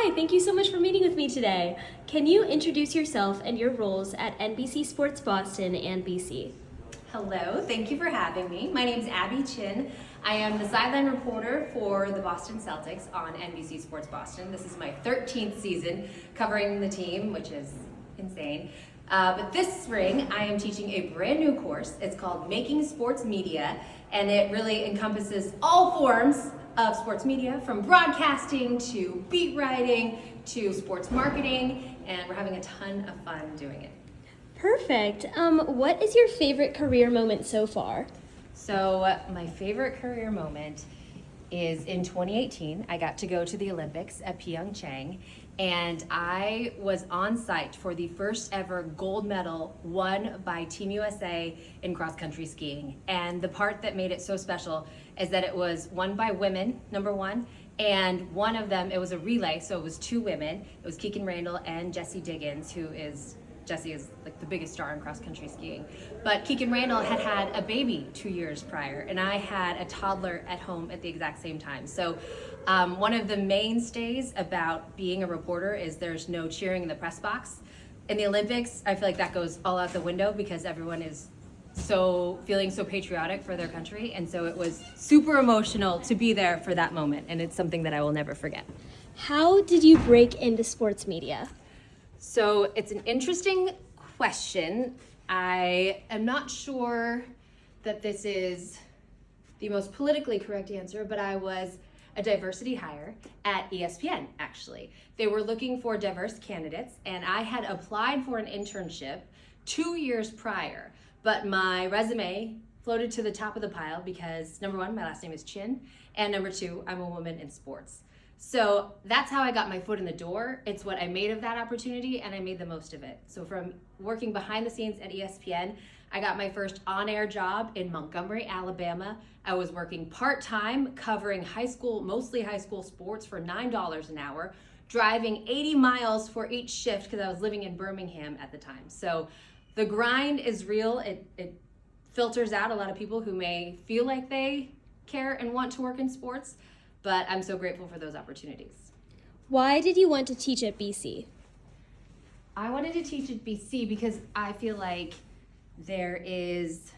Hi, thank you so much for meeting with me today. Can you introduce yourself and your roles at NBC Sports Boston and BC? Hello, thank you for having me. My name is Abby Chin. I am the sideline reporter for the Boston Celtics on NBC Sports Boston. This is my 13th season covering the team, which is insane. But this spring, I am teaching a brand new course. It's called Making Sports Media, and it really encompasses all forms of sports media, from broadcasting to beat writing to sports marketing, and we're having a ton of fun doing it. Perfect. What is your favorite career moment so far? So my favorite career moment is in 2018. I got to go to the Olympics at Pyeongchang, and I was on site for the first ever gold medal won by Team USA in cross country skiing. And the part that made it so special is that it was won by women, number one, and one of them, it was a relay, so it was two women. It was Keegan Randall and Jessie Diggins, Jessie is like the biggest star in cross country skiing. But Keegan Randall had had a baby 2 years prior, and I had a toddler at home at the exact same time. So one of the mainstays about being a reporter is there's no cheering in the press box. In the Olympics, I feel like that goes all out the window because everyone is feeling so patriotic for their country. And so it was super emotional to be there for that moment, and it's something that I will never forget. How did you break into sports media? So it's an interesting question. I am not sure that this is the most politically correct answer, but I was a diversity hire at ESPN, actually. They were looking for diverse candidates, and I had applied for an internship 2 years prior, but my resume floated to the top of the pile because, number one, my last name is Chin, and number two, I'm a woman in sports. So that's how I got my foot in the door. It's what I made of that opportunity, and I made the most of it. So from working behind the scenes at ESPN, I got my first on-air job in Montgomery, Alabama. I was working part-time, covering mostly high school sports for $9 an hour, driving 80 miles for each shift because I was living in Birmingham at the time. So the grind is real. It filters out a lot of people who may feel like they care and want to work in sports, but I'm so grateful for those opportunities. Why did you want to teach at BC? I wanted to teach at BC because I feel like there is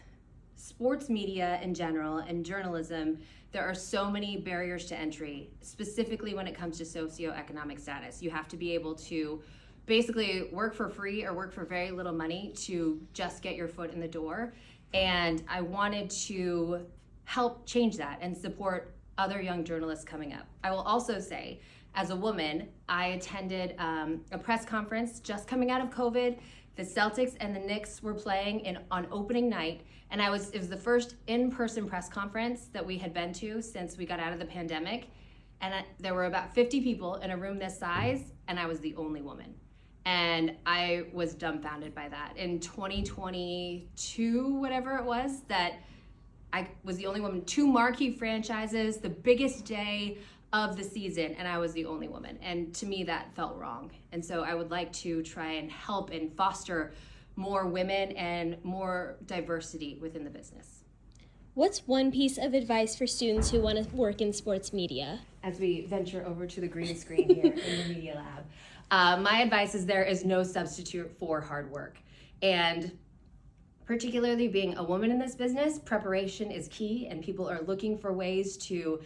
sports media in general and journalism. There are so many barriers to entry, specifically when it comes to socioeconomic status. You have to be able to basically work for free or work for very little money to just get your foot in the door. And I wanted to help change that and support other young journalists coming up. I will also say, as a woman, I attended a press conference just coming out of COVID. The Celtics and the Knicks were playing on opening night, and it was the first in-person press conference that we had been to since we got out of the pandemic. And there were about 50 people in a room this size, and I was the only woman. And I was dumbfounded by that. In 2022, whatever it was, that I was the only woman, 2 marquee franchises, the biggest day of the season, and I was the only woman. And to me, that felt wrong. And so I would like to try and help and foster more women and more diversity within the business. What's one piece of advice for students who want to work in sports media? As we venture over to the green screen here in the Media Lab, my advice is there is no substitute for hard work. And particularly being a woman in this business, preparation is key, and people are looking for ways to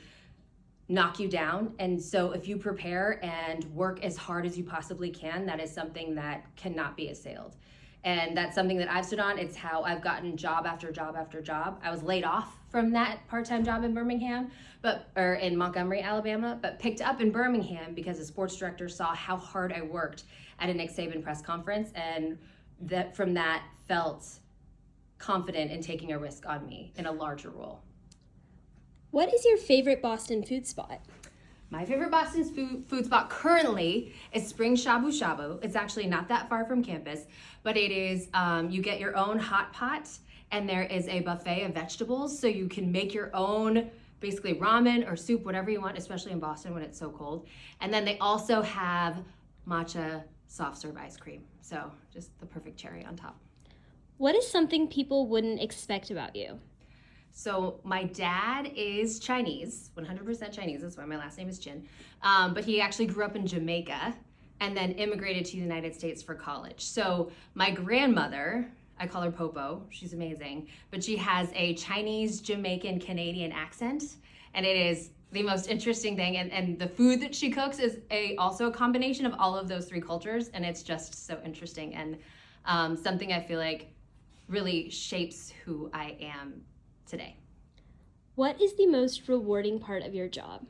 knock you down. And so if you prepare and work as hard as you possibly can, that is something that cannot be assailed. And that's something that I've stood on. It's how I've gotten job after job after job. I was laid off from that part-time job in in Montgomery, Alabama, but picked up in Birmingham because the sports director saw how hard I worked at a Nick Saban press conference, and that from that felt confident in taking a risk on me in a larger role. What is your favorite Boston food spot? My favorite Boston food spot currently is Spring Shabu Shabu. It's actually not that far from campus, but it is, you get your own hot pot, and there is a buffet of vegetables, so you can make your own basically ramen or soup, whatever you want, especially in Boston when it's so cold. And then they also have matcha soft serve ice cream, so just the perfect cherry on top. What is something people wouldn't expect about you? So my dad is Chinese, 100% Chinese. That's why my last name is Jin. But he actually grew up in Jamaica and then immigrated to the United States for college. So my grandmother, I call her Popo, she's amazing, but she has a Chinese, Jamaican, Canadian accent, and it is the most interesting thing. And the food that she cooks is also a combination of all of those three cultures, and it's just so interesting and something I feel like really shapes who I am today. What is the most rewarding part of your job?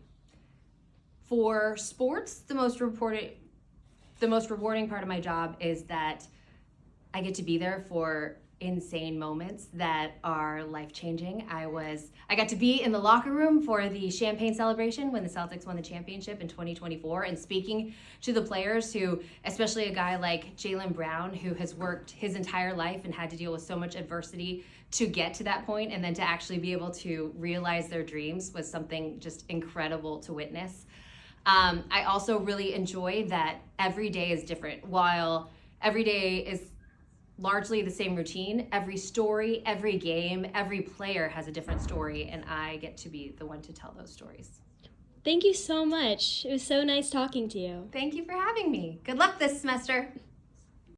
For sports, the most rewarding part of my job is that I get to be there for insane moments that are life-changing. I got to be in the locker room for the champagne celebration when the Celtics won the championship in 2024 and speaking to the players who, especially a guy like Jaylen Brown, who has worked his entire life and had to deal with so much adversity to get to that point, and then to actually be able to realize their dreams was something just incredible to witness. I also really enjoy that every day is different. While every day is largely the same routine, every story, every game, every player has a different story, and I get to be the one to tell those stories. Thank you so much. It was so nice talking to you. Thank you for having me. Good luck this semester.